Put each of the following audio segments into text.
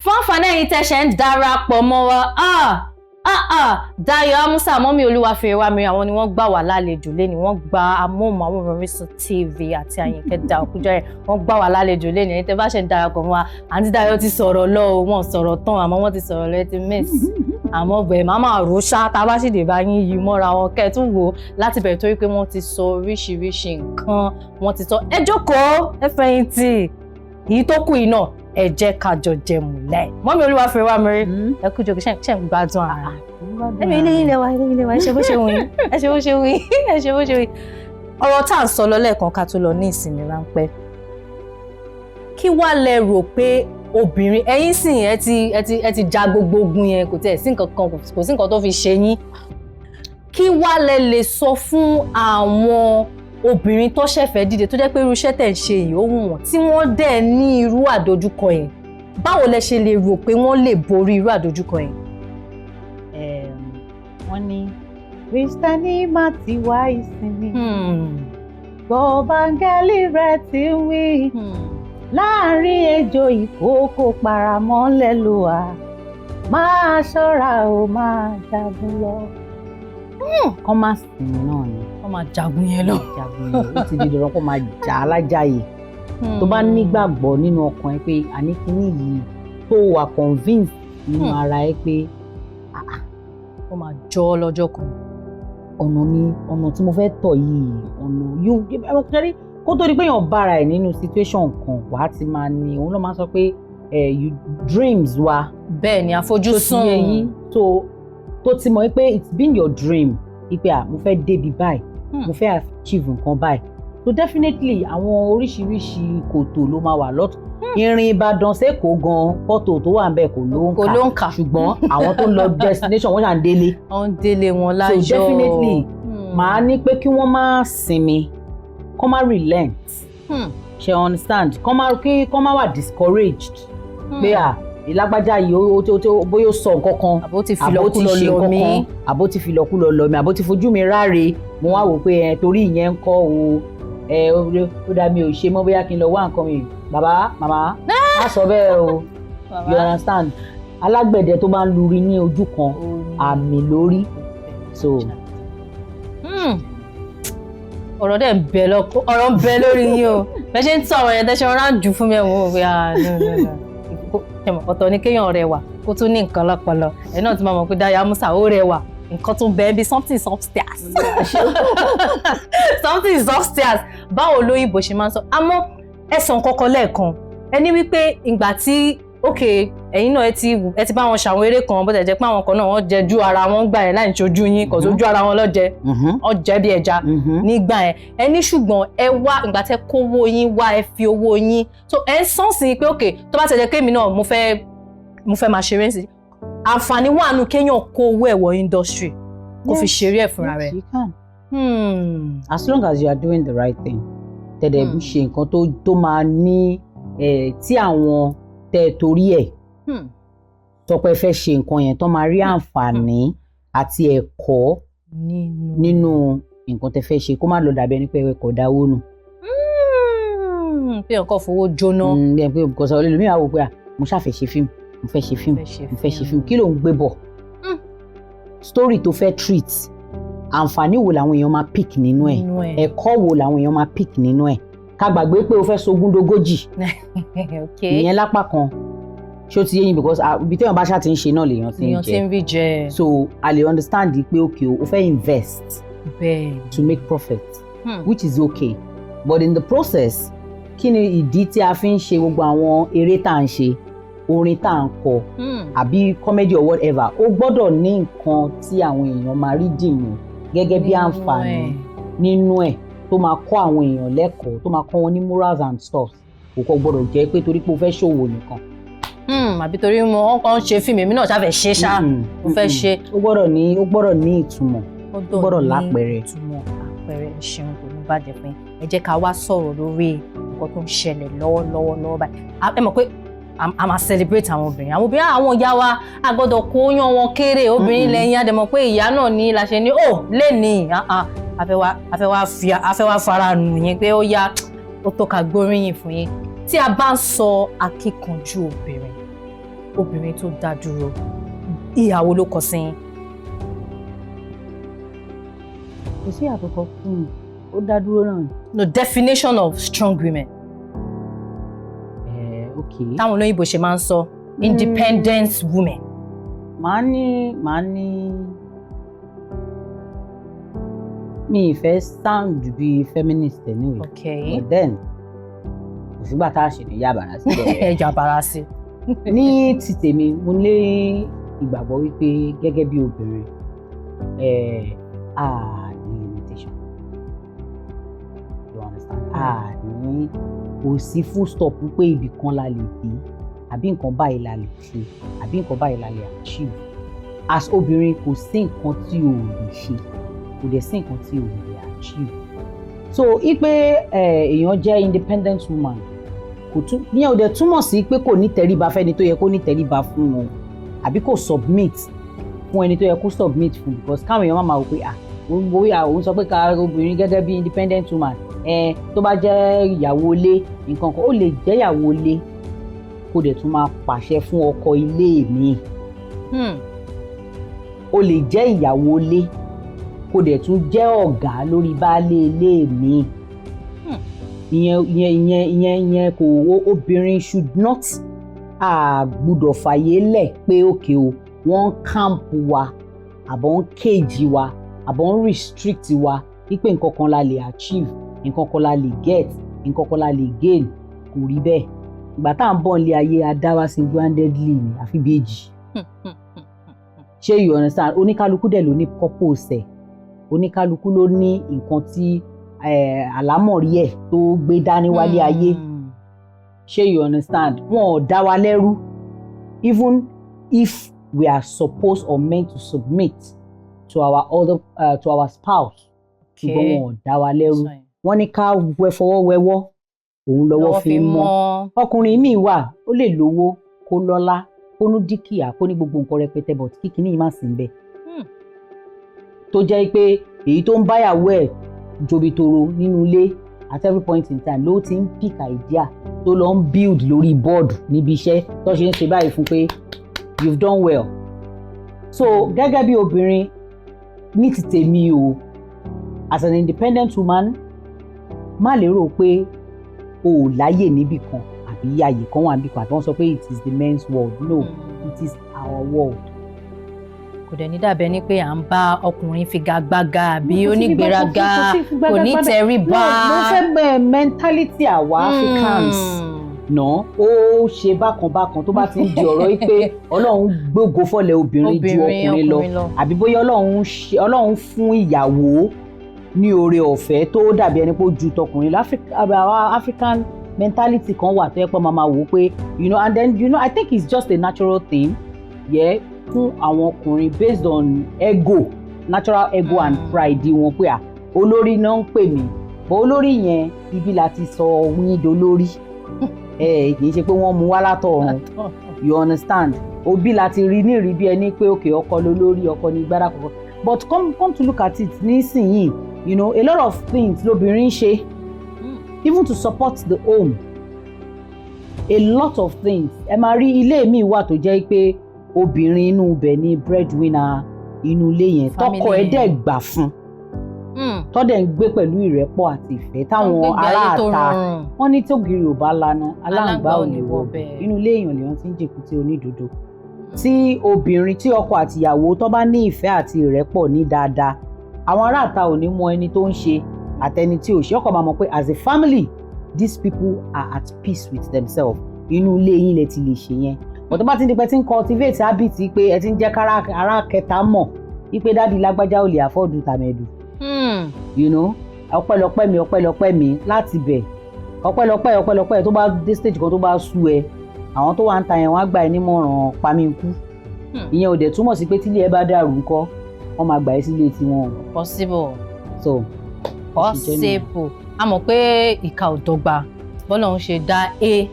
fún àǹfààní ẹ̀yin tẹ́ṣẹ̀ ń darapọ̀ mọ́ wa Dayo Amusa mọ́mí Olúwafẹ́rẹ́wámirí àwọn ni wọ́n gbà wá lálejò lẹ́ni wọ́n gba amóhùnmáwòrán Orisun TV àti Àyìnkẹ́ Dayo Kújọrẹ̀ wọ́n gbà wá lálejò lẹ́ni ẹ̀yin tẹ́ bá ṣe ń darapọ̀ mọ́ wa àǹtí Dayo ti sọ̀rọ̀ lọ o wọ́n sọ̀rọ̀ tán àmọ́ wọ́n ti sọ̀rọ̀ lẹ́ ti miss àmọ́ bẹ̀rẹ̀ máa rò ṣá tá a bá sì dé bá yín yí mọ́ra wọn kẹ́ ẹ tún wò láti bẹ̀rẹ̀ torí pé wọ́n ti sọ oríṣiríṣi nǹkan wọ́n ti sọ ẹ jókòó ẹ fẹ̀yìntì èyí tó kù yìí náà ẹ jẹ́ ká jọ jẹ múlẹ̀ mọ́mí Olúwafẹ́rẹ́wámirí ẹ kú jókòó ṣe ń gbádùn ara ẹ̀mí ilé yín lẹ́wà ẹ ṣe bó ṣe wù yín ẹ ṣe bó ṣe wù yín ẹ ṣe bó ṣe wù yín ọ̀rọ̀ tá à ń sọ lọ lẹ́ẹ̀kan ká tó lọ ní ìsinmi ráńpẹ́ kí wá lẹ rò pé obìnrin ẹ̀yin sìn ẹ ti ja gbogbo ogun yẹn kò tẹ̀ sí nǹkan kan kò sí nǹkan tó fi ṣe yín kí wá lẹ lè sọ fún àwọn obìnrin tó ṣẹ̀fẹ̀ dìde tó jẹ́ pé irú iṣẹ́ tẹ̀ ń ṣe yìí ó wù wọ́n tí wọ́n dẹ̀ ní irú àdójúkọ yẹn báwo lẹ ṣe lè rò pé wọ́n lè borí irú àdójúkọ yẹn. wọ́n ní Kristẹni má ti wá ìsinmi gbọ́ báńgẹ́lì rẹ̀ ti wí láàrin ejò ìkókó paramọ́lẹ̀ ló wà máa ṣọ́ra ó máa jagun lọ. kọ́ máa sìn náà ni wọ́n máa jagun yẹn lọ. jagun yẹn ó ti di dandan kó máa jà alájàyè tó bá nígbàgbọ́ nínú ọkàn ẹ pé àníkíní yìí tó wà convince nínú ara ẹ pé ó máa jọ ọ́ lọ́jọ́ kan. ọ̀nà tí mo fẹ́ tọ̀ yìí ọ̀nà kó tó di pé èèyàn bára ẹ̀ nínú situation kan wà á ti máa ní òun ló máa sọ pé dreams wa. bẹ́ẹ̀ ni àfojúsùn yìí tó ti mọ̀ pé it's been your dream ipe mo fẹ́ débi báyìí mo fẹ́ achieve nǹkan báyìí so definitely àwọn oríṣiríṣi kòtò ló máa wà lọ́tọ̀ ìrìn Ìbàdàn sẹ́kọ̀ọ́ gan fọ́tò tó wà ń bẹ̀ kò ló ń kà ṣùgbọ́n àwọn tó ń lọ destination wọ́n ṣà ń délé. wọ́n ń délé wọn láyọ̀ so definitely màá ní pé kí wọ́n má sinmi kọ́ má relent ṣe understand kọ́ má wà discouraged pé ìlágbájá yìí bóyá ó sọ nǹkan kan àbó ti fi lọ́kùlọ lọ mí àbó ti fi lọ́kùlọ lọ mí àbó ti fojú mi ráre mo wá wò pé torí ìyẹn ń kọ́ ó dá mi ò ṣe mọ́ bóyá kí n lọ wá nǹkan mi bàbá màmá má sọ bẹ́ẹ̀ o you understand alágbẹ̀dẹ tó bá ń luri ní ojú kan àmì lórí so. ọ̀rọ̀ dẹ̀ ń bẹ lórí yín o bẹ́ẹ̀ ṣe ń tọ́ ọ̀rọ̀ yẹn tẹ́ṣẹ́ ọ̀rá ń jù fún mi ẹ̀wọ̀n òwe ọ̀tọ̀ ni kéèyàn rẹwà kó tún ní nǹkan lọ́pọlọ ẹ̀ náà ti máa mọ̀ pé Dayo Amusa ó rẹwà nǹkan tún bẹ́ẹ̀ bí something is upstairs something is upstairs báwo lóyìnbó ṣe máa ń sọ àmọ́ ẹ̀sán kọ́kọ́ lẹ́ẹ̀kan ẹni wípé ìgbà tí ẹ̀yin náà ẹ ti bá wọn ṣàwọn eré kan bó tẹ̀ jẹ́ pé àwọn kan náà wọ́n jẹ ju ara wọn gbà yẹn láì ṣojú yín kò sójú ara wọn lọ́jẹ ọjẹ́ bí ẹja nígbà yẹn ẹni ṣùgbọ́n ẹ wá ìgbà tẹ kówó yín wá ẹ fi owó yín so ẹ ń sàn sí pé tó bá tẹ̀ jẹ́ kémi náà mo fẹ́ máa ṣeré sí àǹfààní wà nù kéèyàn kó owó ẹ̀ wọ industry kó fi ṣeré ẹ̀ fúnra rẹ̀. as long as you are doing the right thing tẹ̀lé ṣe nǹkan tó máa ní tí àwọn tẹ torí ẹ̀ sọ pé fẹ́ ṣe nǹkan yẹn tó máa rí àǹfààní àti ẹ̀kọ́ nínú nǹkan tẹ fẹ́ ṣe kó má lọ dàbí ẹni pé ẹ̀kọ́ dáwó nù. pé nǹkan fowó jóná. ẹ pé nǹkan sọ lómi àwọn pé mo ṣàfẹ́ ṣe fíìmù mo fẹ́ ṣe fíìmù kí ló ń gbé bọ̀ story tó fẹ́ treat àǹfààní wo làwọn èèyàn máa pick nínú ẹ̀ ẹ̀kọ́ wo làwọn èèyàn máa pick nínú ẹ̀ ká gbàgbé pé o fẹ́ sogúndogójì ìyẹn lápá kan ṣó ti yé yín because ibi tí èèyàn bá ṣáà ti ń ṣe náà lèèyàn ti ń jẹ so a lè understand pé o fẹ́ invest to make profit which is okay but in the process kí ni ìdí tí a fi ń ṣe gbogbo àwọn eré tá à ń ṣe orin tá à ń kọ àbí comedy or whatever ó gbọ́dọ̀ ní nǹkan tí àwọn èèyàn máa rí dìmú gẹ́gẹ́ bí àǹfààní nínú ẹ̀ tó máa kọ́ àwọn èèyàn lẹ́kọ̀ọ́ tó máa kọ́ wọn ní morals and stuff kò kọ́ gbọ́dọ̀ jẹ́ pé torí pé o fẹ́ ṣòwò nìkan. àbí torí mo ń ṣe fíìmù èmi náà ṣàfẹ́ ṣe ṣá mo fẹ́ ṣe. ó gbọ́dọ̀ ní ìtumọ̀ ó gbọ́dọ̀ lápẹẹrẹ. ìtumọ̀ àpẹẹrẹ ìṣeun kò ní bàjẹ́ fún yín ẹ jẹ́ ká wá sọ̀rọ̀ lórí nǹkan tó ń ṣẹlẹ̀ lọ́wọ́lọ́wọ́ báyìí ẹ mọ̀ pé a máa celebrate àwọn obìnrin àwọn ìyá wa a gbọ́dọ̀ kó yan wọn kéré obìnrin lẹ́yìn àdẹ̀mọ̀ pé ìyá náà ní la ṣe ní lè ní afẹ́ wá fara nù yín pé ó yá ó tó ká gbóríyìn fún yín tí a bá ń sọ akíkanjú obìnrin obìnrin tó dá dúró ìyàwó ló kọ sí yín. kò sí àkọ́kọ́ fún mi ó dá dúró náà. The definition of strong women. Okay. táwọn olóyìnbó ṣe máa ń sọ independent women. màá ní mi ìfẹ́ sound bí feminist anyway. Okay. But then kò sígbà tá a ṣe ní yàbàrà síbẹ̀. ẹ jàbàrà sí. ní ti tèmi mo lé ìgbàgbọ́ wípé gẹ́gẹ́ bí obìnrin ní limitation. You understand? Ní kò sí full stop pé ibì kan la lè dé àbí nǹkan báyìí la lè ṣe àbí nǹkan báyìí la lè achieve. As obìnrin kò sí nǹkan tí o lè ṣe kò dẹ̀ sí nǹkan tí o lè achieve. So ipe èèyàn jẹ́ independent woman ní ó dẹ̀ túmọ̀ sí pé kò ní tẹríba fẹ́ni tó yẹ kó ní tẹríba fún wọn àbí kò submit fún ẹni tó yẹ kó submit fún because káwọn èèyàn máa wò pé òun sọ pé ká obìnrin gẹ́gẹ́ bí independent woman tó bá jẹ́ ìyàwó ilé nǹkan kan ó lè jẹ́ ìyàwó ilé kó dẹ̀ tún máa pàṣẹ fún ọkọ ilé mi. Ó lè jẹ́ ìyàwó ilé kó dẹ̀ tún jẹ́ ọ̀gá lórí baálé ilé mi. ìyẹn kò obìnrin should not gbọ́dọ̀ fàyè lẹ̀ pé òkè o wọ́n camp wa àbọ̀ ń cage wa àbọ̀ ń restrict wa wípé nǹkan kan la lè achieve nǹkan kan la lè get nǹkan kan la lè gain kò rí bẹ́ẹ̀. Ìgbà tá à ń bọ̀ nílé ayé adáwà single-handedly ni àfi bèjì. Ṣé you understand? Oníkálukú dẹ̀ ló ní purpose ẹ̀ oníkálukú ló ní nǹkan tí àlámọ̀rí ẹ̀ tó gbé dání wálé ayé. Ṣé you understand? Wọn ò dá wa lẹ́rú even if we are supposed or meant to submit to our spouse. Ṣùgbọ́n wọn ò dá wa lẹ́rú. Wọ́n ní ká fọwọ́ wẹwọ́ òun lọ́wọ́ fi mọ́. Ọkùnrin míì wà ó lè lówó kó lọ́lá kó ní dúkìá kó ní gbogbo nǹkan rẹpẹtẹ but kíkiní yìí má sí ń bẹ̀. Tó jẹ́ pé èyí tó ń báyàwó ẹ̀ jobi toro nínú ilé at every point in time ló ti ń pick idea tó lọ ń build lórí board níbi iṣẹ́ tó ṣe ń ṣe báyìí fún pé you've done well. So gẹ́gẹ́ bí obìnrin ní ti tèmi o as an independent woman má lérò pé o ò láyè níbì kan àbí àyè kan wà níbì kan àbí wọ́n sọ pé it is the men's world. No, it is our world. Kò dẹ̀ ní dàbẹ́ ní pé à ń bá ọkùnrin figagbága àbí onígbéraga kò ní tẹríba. mo fẹ́ mentality àwa Africans náà ó ṣe bákan tó bá ti ń di ọ̀rọ̀ yìí pé Ọlọ́run gbógo fọ́lẹ̀ obìnrin ju ọkùnrin lọ àbí bóyá Ọlọ́run fún ìyàwó ní oore ọ̀fẹ́ tó dàbí ẹni pé ó ju tọkùnrin lọ. African mentality kan wà tó yẹ pé máa wò ó pé and then I think it's just a natural thing. Yeah, fún àwọn ọkùnrin based on natural ego and pride wọn pé olórí náà ń pè mí bọ́ olórí yẹn ibi láti sọ wíń dolórí kì í ṣe pé wọ́n mú wá látọ̀run. You understand? Òbí láti rí ní ìrí bí ẹni pé òkè ọkọ lólórí ọkọ ní gbára kọ̀ọ̀kan but come to look at it nísìnyìí a lot of things lóbìnrin ṣe even to support the home a lot of things. Ẹ máa rí ilé mi wà tó jẹ́ pé obìnrin inú ibẹ̀ ni breadwinner inú ilé yẹn tọkọ ẹ̀ dẹ̀ gbà fún tọ́dẹ̀ ń gbé pẹ̀lú ìrẹ́pọ̀ àti ìfẹ́ táwọn aráàta wọ́n ní tógìrì ò bá lana aláǹgbá ò lè wọ inú ilé èèyàn lèèyàn ti ń jèkúté onídòdó. Tí obìnrin tí ọkọ àtìyàwó tó bá ní ìfẹ́ àti ìrẹ́pọ̀ ní dáadáa àwọn aráàta ò ní mọ ẹni tó ń ṣe àtẹni tí ò ṣe. Ọkọ máa mọ̀ pé as a family these people are at peace with themselves. Inú ilé yín lẹ ti lè ṣe yẹn. But tó bá ti di pé tí ń cultivate habit pé ẹ ti ń jẹ́ kára kẹta mọ̀ wípé dáàdi lágbájá ò lè afford tàmẹ̀dù. ọpẹ́lọpẹ́ mi láti bẹ̀ ọpẹ́lọpẹ́ tó bá dé stage kan tó bá sú ẹ àwọn tó wà ń ta yẹn wọ́n á gbà ẹ́ nímọ̀ràn pamínkú. Ìyẹn ò dẹ̀ túmọ̀ sí pé tílé ẹ bá dàrú ńkọ́ wọ́n máa gbà ẹ́ sílé tiwọn. Possible. So possible. A mọ̀ pé ìka ò dọ́gba bọ́lá ń ṣe dá A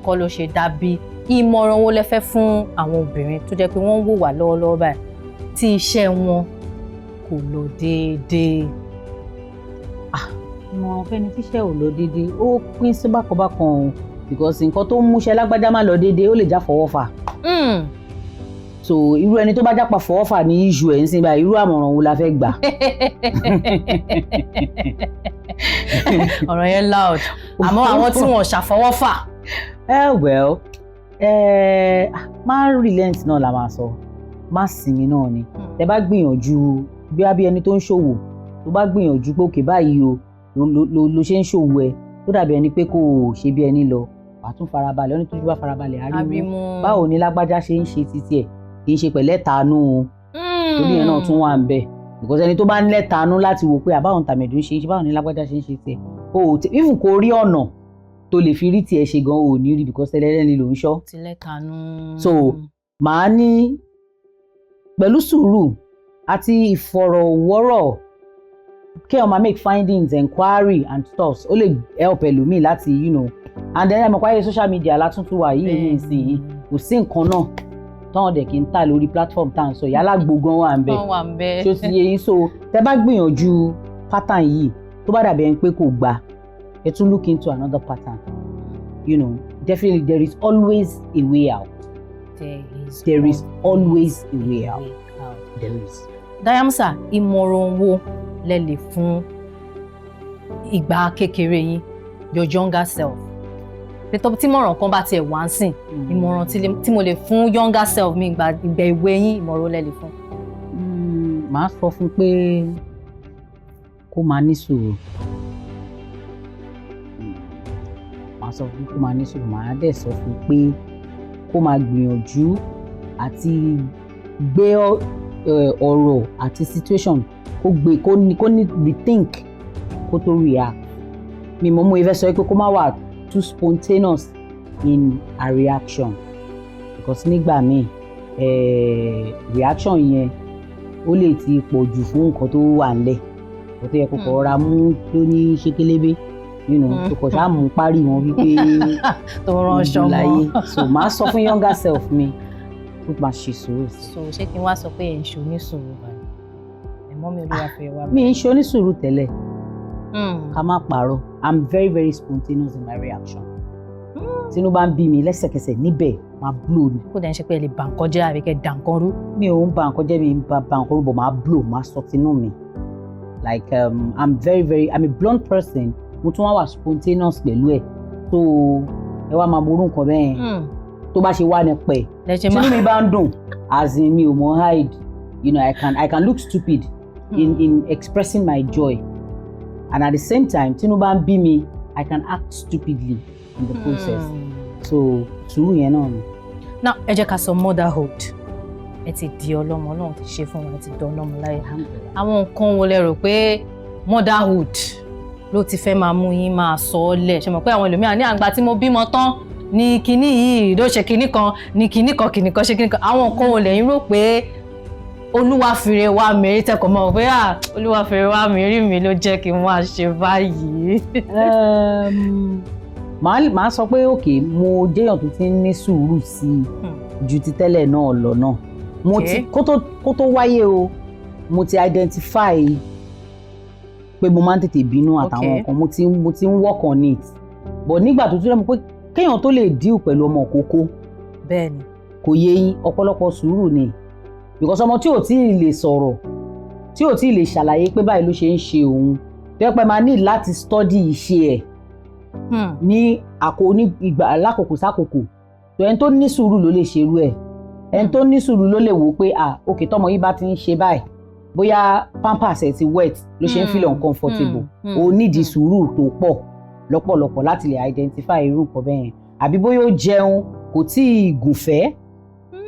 kọ́ ló ṣe dá B. Ìmọ̀ràn wo lẹ fẹ́ fún àwọn obìnrin tó jẹ́ pé wọ́n ń wò wá lọ́wọ́lọ́wọ́ báyìí tí iṣẹ́ wọn kò lọ déédéé? Ìmọ̀ràn fẹ́ni tíṣẹ́ ò lọ déédéé ó pín sí bákan o because nǹkan tó ń múṣẹ́ lágbájá má lọ déédéé ó lè já fọwọ́ fà. so irú ẹni tó bá jápa fọwọ́fà ní issue ẹ̀ ń sìn báyìí irú àmọ̀ràn wo la fẹ́ gbà. ọ̀rọ̀ yẹn loud àmọ́ àwọn tí wọ́n ṣàfọwọ́fà. Well má relent náà la máa sọ má sinmi náà ni tẹ bá gbìyànjú bí ẹni tó ń ṣòwò tó bá gbìyànjú pé òkè báyìí o ló ṣe ń ṣòwò ẹ tó dàbí ẹni pé kò ṣe bí ẹni lọ wàá tún farabalẹ̀ ọ́nà tó bá farabalẹ̀ àrímú báwo ni lágbájá ṣe ń ṣe títí ẹ̀ kì í ṣe pẹ̀lẹ́ tàánú o torí ẹ̀ náà tún wà ń bẹ̀ because ẹni tó bá ń lẹ́tàánú láti wò pé àbáwọn tàmẹ̀dù ń ṣe báwo ni lágbájá ṣe ń ṣe tiẹ̀ o even kò rí ọ̀nà tó lè fi rí tiẹ̀ ṣe gan o ní rí because ẹlẹ́ni ló ń ṣọ́. So màá ní pẹ̀lú sùúrù àti ìfọ̀rọ̀wọ́rọ̀ kéèyàn máa make findings enquiry and stuff ó lè help ẹlòmíì láti and then ẹ̀mọ̀pá ayé social media látúntún wà yìí ní ìsìn kò sí nǹkan náà táwọn dẹ̀ kí n tà lórí platform tá à ń sọ yálà gbogbo wà ń bẹ̀ tí ó ti yẹ yín so tẹ bá gbìyànjú pattern yìí tó bá dàbí ẹni pé kò gbà ẹ tún look into another pattern definitely there is always a way out. There is always a way out. There is. Dayamusa, ìmọ̀ràn wo lẹ lè fún ìgbà kékeré yín, your younger self? Pétọ́ tí ìmọ̀ràn kan bá tiẹ̀ wá ń sìn, ìmọ̀ràn tí mo lè fún younger self mi ìgbà ìwé yín, ìmọ̀ràn lẹ lè fún? Màá sọ fún pé kó máa ní sùúrù. Màá sọ fún kó máa ní sùúrù, màá dẹ̀ sọ fún pé kó máa gbìyànjú àti gbé ọ̀rọ̀ àti situation kó ní rethink kó tó react. Mi mọ̀ mo ìfẹ́ sọ pé kó má wà too spontaneous in a reaction because nígbà míì reaction yẹn ó lè ti pọ̀ jù fún nǹkan tó wà nílẹ̀ kó tó yẹ kó kọ̀ ra mú tó ní ṣékélébé tó kọ̀ ṣáà mú parí wọn wípé tó ránṣọ mọ́. So màá sọ fún younger self mi tó máa ṣe sùúrù. So ṣé kí n wá sọ pé ẹ̀ ń ṣe onísùúrù báyìí ẹ̀mọ́ mi olúwa fẹ́ wá. Mi ń ṣe onísùúrù tẹ́lẹ̀ ká má parọ́ I'm very very spontaneous in my reaction. Tínú bá ń bí mi lẹ́sẹ̀kẹsẹ̀ níbẹ̀ máa blow ni. Kó dẹ̀ ń ṣe pé ẹ lè bà nǹkan jẹ́ àbí kẹ́ dà nǹkan rú. Mi ò ń bà nǹkan jẹ́ mi ń bà nǹkan rú bọ̀ máa blow máa sọ tinú mi. Like I'm a blunt person mo tún wá wà spontaneous pẹ̀lú ẹ̀ so ẹ wá máa ború nǹkan bẹ́ẹ̀ tó bá ṣe wá ní pẹ̀ tínú mi bá ń dùn as in mi ò mọ hide I can look stupid in expressing my joy and at the same time tínú bá ń bí mi I can act stupidly in the process so sùúrù yẹn náà ni. Now ẹ jẹ́ ká sọ motherhood ẹ ti di ọlọ́mọ Ọlọ́run ti ṣe fún wa ẹ ti di ọlọ́mọ láyé àwọn nǹkan wo lẹ rò pé motherhood ló ti fẹ́ máa mú yín máa sọ ọ́ lẹ̀ ṣe mọ̀ pé àwọn ẹlòmíràn ní àgbà tí mo bímọ tán ní kinní yìí ló ṣe kinní kan ní kinní kan ṣe kinní kan àwọn nǹkan wo lẹ́yìn rò pé olúwa fìrè wá mẹ́rí tẹ́kọ̀ mọ́ pé olúwa fìrè wá mẹ́rí mi ló jẹ́ kí n wá ṣe báyìí. màá sọ pé òkè mo jẹ́yàn tó ti ń ní sùúrù sí i ju ti tẹ́lẹ̀ náà lọ náà mo ti kó tó wáyé o mo ti identify pé mo máa ń tètè bínú àtàwọn nǹkan mo ti ń work on it but nígbà tó tún lẹ́mu pé kéèyàn tó lè deal pẹ̀lú ọmọ kókó bẹ́ẹ̀ni kò yé yín ọ̀pọ̀lọpọ̀ sùúrù ni because ọmọ tí ò tí ì lè sọ̀rọ̀ tí ò tí ì lè ṣàlàyé pé báyìí ló ṣe ń ṣe òun tó yẹ pé máa ní láti study ìṣe ẹ̀ ní ìgbà lákòókò sákòókò tó ẹni tó ní sùúrù ló lè ṣerú ẹ̀ ẹni tó ní sùúrù ló lè wò pé òkè tọmọ yìí bá ti ń ṣe báyìí bóyá pampers ẹ ti wet ló ṣe ń feel uncomfortable o nídìí sùúrù tó pọ̀ lọ́pọ̀lọpọ̀ láti lè identify irú nǹkan bẹ́ẹ̀ yẹn àbí bóyá ó jẹun kò tí ì gùnfẹ́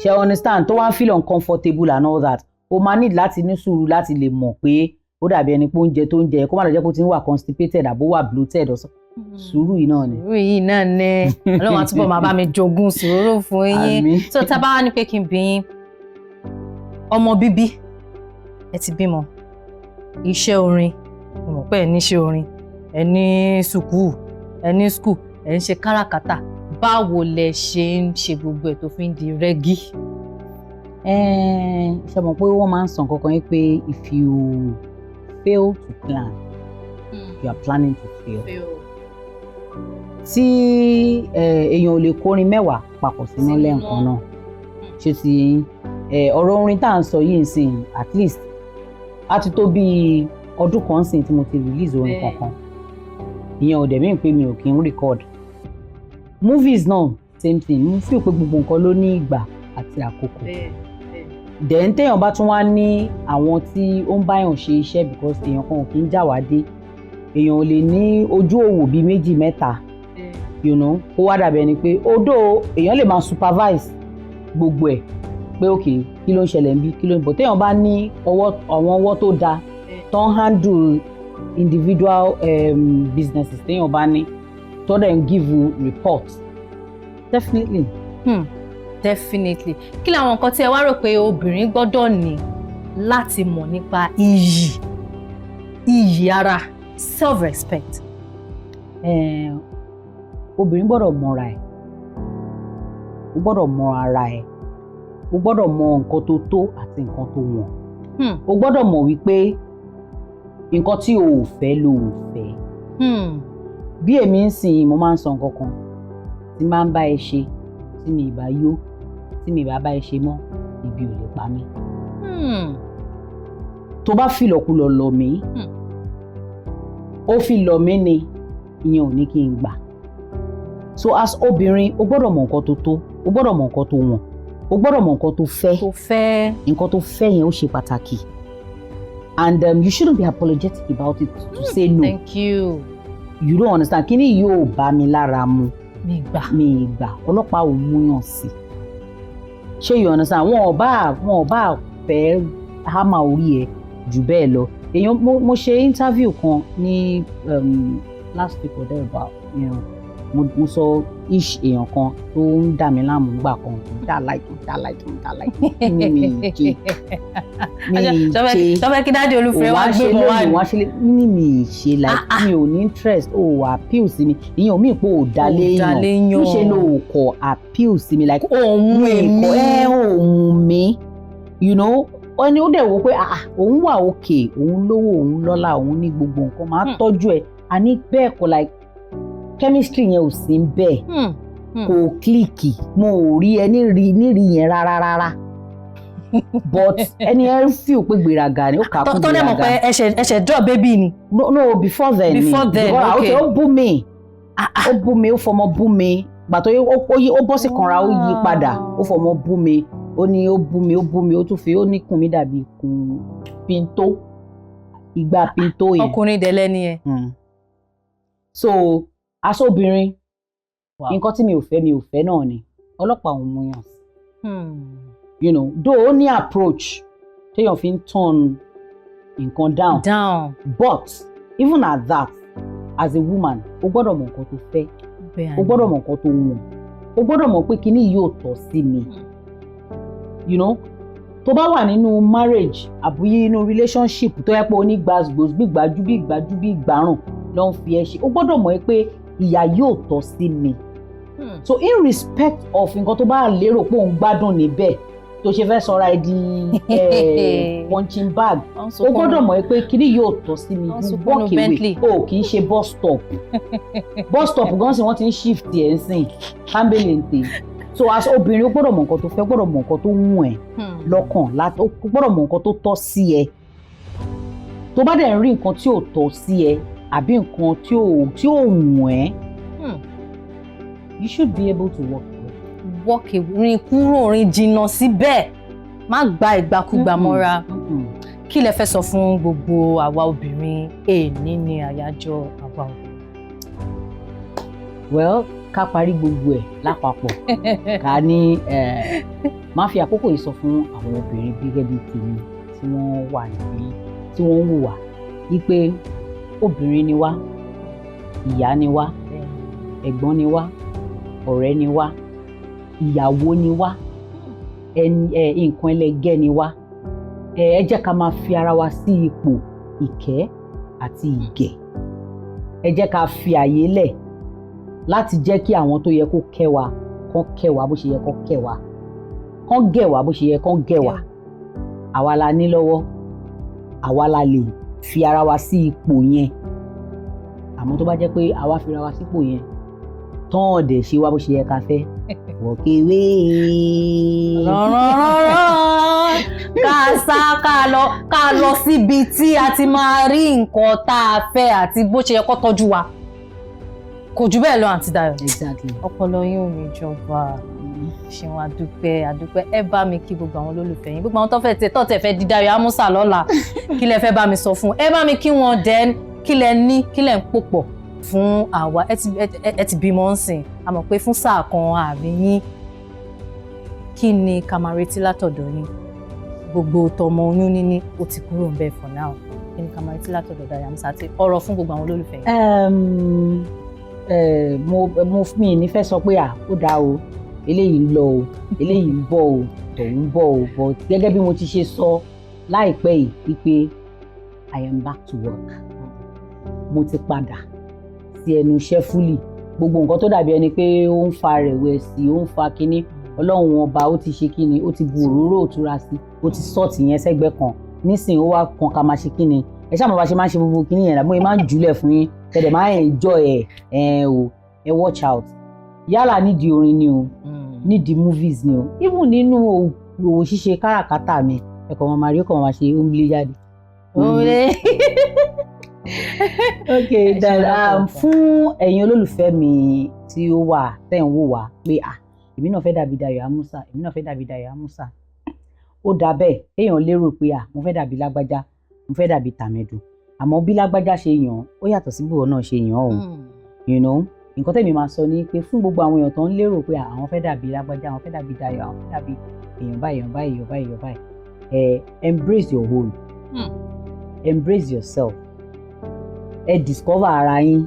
ṣe understand tó wá ń feel uncomfortable and all that o máa need láti ní sùúrù láti lè mọ̀ pé ó dàbí ẹni pé oúnjẹ tó ń jẹ kó má lọ jẹ́ kó ti ń wà constipated àbó wà bloated ọ̀sán sùúrù yìí náà ni. sùúrù yìí náà ni ọlọ́run àtúbọ̀ máa bá mi jogún sùúrù fún yín so tá a bá wá ní pé kí n bí yín ọmọ bíbí ẹ ti bímọ iṣẹ́ orin mo mọ̀ pé ẹ níṣẹ́ orin ẹ ní sùkúù ẹ ní skul ẹ ń ṣe káràkátà báwo lẹ ṣe ń ṣe gbogbo ẹ̀ tó fi ń di rẹ́gí. ṣe mọ̀ pé wọ́n máa ń sọ kankan yín pé if you fail to plan you are planning to fail. tí èèyàn ò lè kórin mẹ́wàá papọ̀ sínú lẹ́ǹkan náà ṣé ti ọ̀rọ̀ orin tá à ń sọ yìí nsìn at least á ti tó bí ọdún kan nsìn tí mo ti release orin kankan ìyẹn ò dẹ̀ mí pé mi ò kí ń record movies náà same thing mo feel pé gbogbo nǹkan ló ní ìgbà àti àkókò then téèyàn bá tún wá ní àwọn tí ó ń báyàn ṣe iṣẹ́ because èèyàn kan ò kí ń jà wá dé èèyàn ò lè ní ojú òwò bíi méjì mẹ́ta you know kó wá dàbí ẹni pé odò èèyàn lè máa supervise gbogbo ẹ̀ pé ok kí ló ń ṣẹlẹ̀ níbí kí ló ń bọ̀ téèyàn bá ní àwọn ọwọ́ tó dáa tó ń handle individual businesses téèyàn bá ní tó dẹ̀ ń give you reports definitely. Definitely kí làwọn nǹkan tí ẹ wá rò pé obìnrin gbọ́dọ̀ ní láti mọ̀ nípa iyì ara self-respect. Obìnrin gbọ́dọ̀ mọ̀ra ẹ̀ o gbọ́dọ̀ mọ ara ẹ̀ o gbọ́dọ̀ mọ nǹkan tó tó àti nǹkan tó wọ̀n o gbọ́dọ̀ mọ̀ wípé nǹkan tí o ò fẹ́ ló ò fẹ́ bí èmi ń sìn mo máa ń sọ nǹkan kan tí máa ń bá ẹ ṣe tí mi ìbá yó tí mi ìbá bá ẹ ṣe mọ́ ibi ò lè pa mí tó bá fi lọ̀kulọ̀ lọ̀ mí ó fi lọ̀ mí ni ìyẹn ò ní kí n gbà so as obìnrin o gbọ́dọ̀ mọ̀ nǹkan tó tó o gbọ́dọ̀ mọ̀ nǹkan tó wọ̀n o gbọ́dọ̀ mọ̀ nǹkan tó fẹ́ nǹkan tó fẹ́ yẹn ó ṣe pàtàkì and you shouldn't be apologetic about it to say no. Thank you. You don't understand kí ni yóò bá mi lára mu mi gbà ọlọ́pàá ò múyàn sí ṣé you understand wọn ò bá fẹ́ hámà orí ẹ jù bẹ́ẹ̀ lọ èèyàn mo ṣe interview kan ní last week or there about you know mo sọ ish èèyàn kan tó ń dà mí láàmú gbà kan dá láìkí mi ṣe tọ́fẹ́ kí dáàdi olúfẹ́ wá gbé mọ́ wá ní. wá ṣe ní mi ṣe like mi ò ní interest o appeal sí mi ìyẹn mi pé o dá léèyàn níṣẹ́ ló kọ appeal sí mi like òun mi you know ẹni ó dẹ̀ wò pé òun wà òkè òun lówó òun lọ́lá òun ní gbogbo nǹkan máa tọ́jú ẹ̀ àní bẹ́ẹ̀ kọ́ like chemistry yẹn ò sí bẹ́ẹ̀ kò kílìkì mo ò rí ẹni nírí yẹn rárá but ẹni ẹ feel pé gbéraga ni ó kà á kún gbéraga. tó dẹ̀ mọ̀ pé ẹ̀ṣẹ̀ drop baby ni. no before then okay. ó bú mi ó fọmọ bú mi gbàtọ́ ó bọ́ sí kanra ó yí padà ó fọmọ bú mi ó ní ó bú mi ó tún fi ó ní kùn mí dàbí kùn pinto ìgbà pinto yẹn. ọkùnrin dẹ̀lẹ́ ni ẹ. so aṣọ́bìnrin nǹkan tí mi ò fẹ́ náà ni ọlọ́pàá òun mú yàn you know though ó ní approach téèyàn fi ń turn nǹkan down but even at that as a woman o gbọ́dọ̀ mọ̀ nǹkan tó fẹ́ o gbọ́dọ̀ mọ̀ nǹkan tó wọ̀n o gbọ́dọ̀ mọ̀ pé kíní yóò tọ́ sí mi you know tó bá wà nínú marriage àbúyé inú relationship tó yẹ pé o ní gbàgbós bí ìgbájú bí ìgbárùn ló ń fi ẹ ṣe o gbọ́dọ̀ mọ̀ pé ìyà yóò tọ́ sí mi so in respect of nǹkan tó bá lérò pé òun gbádùn níbẹ̀ tó ṣe fẹ́ sọra ẹ di punching bag o gbọ́dọ̀ mọ̀ pé kíní yóò tọ́ sí mi you walk away o kì í ṣe bus stop gan sí wọ́n ti ń shift ẹ̀ ń sìn ambulance so as obìnrin o gbọ́dọ̀ mọ̀ nǹkan tó fẹ́ gbọ́dọ̀ mọ̀ nǹkan tó wù ẹ́ lọ́kàn o gbọ́dọ̀ mọ̀ nǹkan tó tọ́ sí ẹ tó bá dẹ̀ ń rí nǹkan tí ò tọ́ sí ẹ àbí nǹkan tí ò wù ẹ́ you should be able to walk away. rìn kúrò rìn jìnnà síbẹ̀ má gba ìgbàkúgbà mọ́ra kí lẹ fẹ́ sọ fún gbogbo àwa obìnrin èní ní àyájọ́ àwa obìnrin. well ká parí gbogbo ẹ̀ lápapọ̀ ká ní má fi àkókò yìí sọ fún àwọn obìnrin gẹ́gẹ́ bíi tèmi tí wọ́n wà níbí tí wọ́n ń hùwà wípé obìnrin ni wá ìyá ni wá ẹ̀gbọ́n ni wá ọ̀rẹ́ ni wá ìyàwó ni wá nǹkan ẹlẹgẹ́ ni wá ẹ jẹ́ ká máa fi ara wa sí ipò ìkẹ́ àti ìgẹ̀ ẹ jẹ́ ká fi àyè lẹ̀ láti jẹ́ kí àwọn tó yẹ kó kẹ́ wa kán kẹ́ wa bó ṣe yẹ kán kẹ́ wa kán gẹ̀ wá bó ṣe yẹ kán gẹ̀ wá àwa la ní lọ́wọ́ àwa la lè fi ara wa sí ipò yẹn àmọ́ tó bá jẹ́ pé àwa fi ara wa sípò yẹn tán ọ̀dẹ̀ ṣe wá bó ṣe yẹ ká fẹ́ walk away. ká lọ síbi tí a ti máa rí nǹkan tá a fẹ́ àti bó ṣe yẹ kó tọ́jú wa kò jù bẹ́ẹ̀ lọ àǹtí Dayo. Exactly. ọpọlọ yín ò ní jọba. ṣeun àdúpẹ́ ẹ bá mi kí gbogbo àwọn olólùfẹ́ yín gbogbo àwọn tọ́tẹ̀ fẹ́ di Dayo Amusa lọ́la kí lẹ fẹ́ bá mi sọ fún ẹ bá mi kí wọn dẹ́n kí lẹ ní kí lẹ ń pòpọ̀ fún àwa ẹ ti bímọ ń sìn a mọ̀ pé fún sáà kan àbí yín kí ni ká máa retí látọ̀dọ̀ yín gbogbo tọmọ oyún níní ó ti kúrò ń bẹ̀ for now kí ni ká máa retí látọ̀dọ̀ Dayo Amusa àti ọ̀rọ̀ fún gbogbo àwọn olólùfẹ́ yín. mo mi ní fẹ́ sọ pé ó dáa o eléyìí ń lọ o eléyìí ń bọ̀ o tọ̀hún ń bọ̀ o but gẹ́gẹ́ bí mo ti ṣe sọ láìpẹ́ yìí wípé I am back to work mo ti padà sí ẹnu iṣẹ́ fúlì gbogbo nǹkan tó dàbí ẹni pé ó ń fa rẹ̀wẹ̀sì ó ń fa kínní ọlọ́run ọba ó ti ṣe kínní ó ti bu òróró òtúra sí ó ti sọ́ọ̀tì yẹn sẹ́gbẹ́ kan nísìnyí ó wá kan ká máa ṣe kínní ẹ ṣáà mo bá ṣe máa ń ṣe gbogbo kínní yẹn làmúyẹ máa ń jùlẹ̀ fún yín tẹ̀lé máa ń enjoy ẹ watch out yálà nídìí orin ni o nídìí movies ni o even nínú òwò ṣíṣe káràkátà mi ẹ̀kọ́ wọn máa rí ọkọ̀ wọn máa ṣe omele jáde. Okay, then fún ẹ̀yin olólùfẹ́ mi tí ó wà tẹ̀ ń wò wá pé èmi náà fẹ́ dàbí Dayo Amusa èmi náà fẹ́ dàbí Dayo Amusa ó dà bẹ́ẹ̀ èèyàn lérò pé mo fẹ́ dàbí lágbájá mo fẹ́ dàbí tàmẹ̀dù àmọ́ bí lágbájá ṣe yàn ó yàtọ̀ sí bí ìwọ náà ṣe yàn o you know nǹkan tẹ̀mí máa sọ ni pé fún gbogbo àwọn èèyàn tó ń lérò pé àwọn fẹ́ dàbí lágbájá àwọn fẹ́ dàbí Dayo àwọn fẹ́ dàbí èèyàn báyìí embrace your own embrace yourself ẹ discover ara yín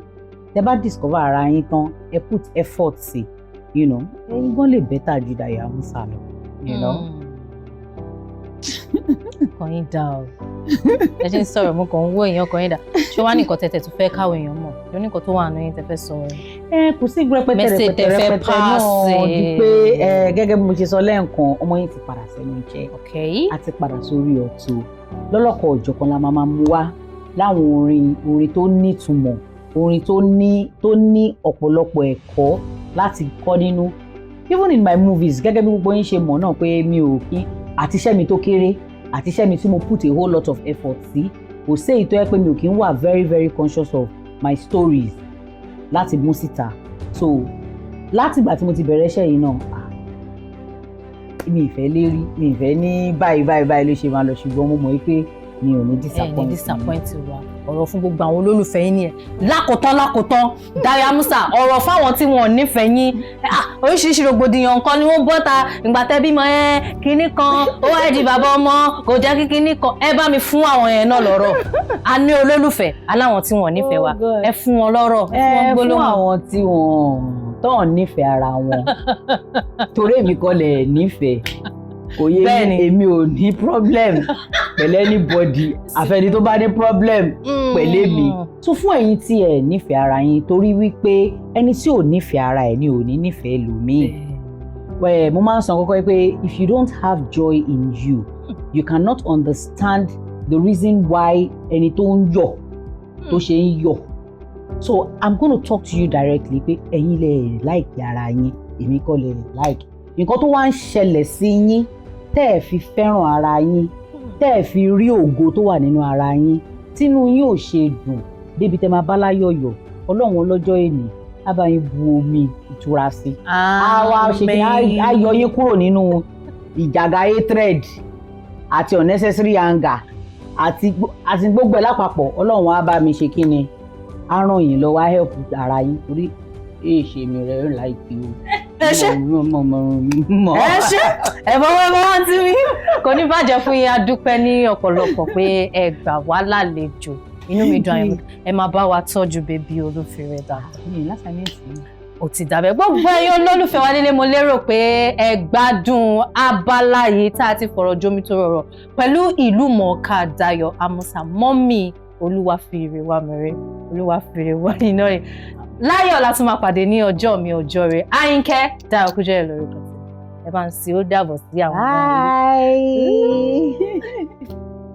tẹ bá discover ara yín tán ẹ put effort sí you know ẹ̀yin gan lè better ju Dayo Amusa lọ you know. kàn yín dá o ẹ ṣe ń sọ̀rọ̀ mo kàn ń wó èèyàn kàn yín dá ṣé wàá nìkan tẹ̀tẹ̀ tó fẹ́ káwọn èèyàn mọ̀ ṣé oníkan tó wà nínú yín tẹ fẹ́ sọ ẹ. kò sí rẹpẹtẹ náà di pé gẹ́gẹ́ bí mo ṣe sọ lẹ́ẹ̀kan ọmọ yín ti padà sẹ́nu iṣẹ́ a ti padà sórí ọ̀tún lọ́lọ́kọ̀ ọ̀jọ̀kan la máa mú wá láwọn orin tó nítumọ̀ orin tó ní ọ̀pọ̀lọpọ̀ ẹ̀kọ́ láti kọ́ nínú even in my movies gẹ́gẹ́ bí gbogbo yín ṣe mọ̀ náà pé mi ò kí àti iṣẹ́ mi tó kéré àti iṣẹ́ mi tí mo put a whole lot of effort sí kò sí èyí tó yẹ pé mi ò kí ń wà very very conscious of my stories láti mú síta so láti ìgbà tí mo ti bẹ̀rẹ̀ iṣẹ́ yìí náà mi ìfẹ́ lérí mi ìfẹ́ ní báyìí ló ṣe máa lọ ṣùgbọ́n mo mọ̀ pé mi ò ní disappoint wa ọ̀rọ̀ fún gbogbo àwọn olólùfẹ́ yín nìyẹn lákòótán Dayo Amusa ọ̀rọ̀ fáwọn tí wọn ò nífẹ̀ẹ́ yín oríṣiríṣi rògbòdìyàn nǹkan ni wọ́n bọ́ta ìgbà tẹ́ bímọ kinní kan ó wá di bàbá ọmọ kò jẹ́ kí kinní kan ẹ bá mi fún àwọn yẹn náà lọ́rọ̀ a ní olólùfẹ́ aláwọn tí wọn ò nífẹ̀ẹ́ wa ẹ fún wọn lọ́rọ̀ ẹ fún wọn gbólóhùn. fún àwọn tí wọn tán nífẹ̀ẹ́ ara wọn torí èmi kọ́ lẹ̀ nífẹ̀ẹ́ kò yé mi èmi ò ní problem pẹ̀lú anybody àfẹni tó bá ní problem pẹ̀lú mi so fún ẹ̀yin tí ẹ nífẹ̀ẹ́ ara yín torí wípé ẹni tí ò nífẹ̀ẹ́ ara ẹ̀ ni ò ní nífẹ̀ẹ́ lòmíì mo máa ń sọ kọ́kọ́ pé if you don't have joy in you you cannot understand the reason why ẹni tó ń yọ̀ tó ṣe ń yọ̀ so I'm going to talk to you directly pé ẹ̀yin lè like ara yín èmi kọ́ lè like nǹkan tó wá ń ṣẹlẹ̀ sí yín tẹ́ ẹ̀ fi fẹ́ràn ara yín tẹ́ ẹ̀ fi rí ògo tó wà nínú ara yín tínú yín ò ṣe dùn débi tẹ́ máa bá láyọ̀yọ̀ ọlọ́run ọlọ́jọ́ èní á bá yín bu omi ìtura sí i á wá ṣe kí á yọ yín kúrò nínú ìjàgà hatred àti unnecessary anger àti gbogbo ẹ̀ lápapọ̀ ọlọ́run á bá mi ṣe kí ni á ràn yín lọ́wọ́ á help ara yín torí èèṣe mi rẹ̀ ń láìpẹ́ o. ẹ ṣe ẹ̀fọ́ tí mi kò ní bàjẹ́ fún yín a dúpẹ́ ní ọ̀pọ̀lọpọ̀ pé ẹ gbà wá lálejò inú mi dùn àyẹ̀wò ẹ máa bá wa tọ́jú bébí olúfẹ́rẹ́ dáadáa. ó ti dàbẹ̀ gbogbo ẹ̀yin olólùfẹ́ wa nílé mo lérò pé ẹ gbádùn abala yìí tá a ti fọ̀rọ̀ jomi tó rọrọ̀ pẹ̀lú ìlú mọ̀ọ́ká Dayo Amusa mọ́mì olúwafẹ́rẹ́ iná rẹ̀ láyọ̀ la tún máa pàdé ní ọjọ́ mi ọjọ́ rẹ̀ Àyìnkẹ́ Dayo Kújẹ́rẹ́ lórúkọ tí ẹ bá ń sí ó dàbọ̀ sí àwọn ọmọ yìí.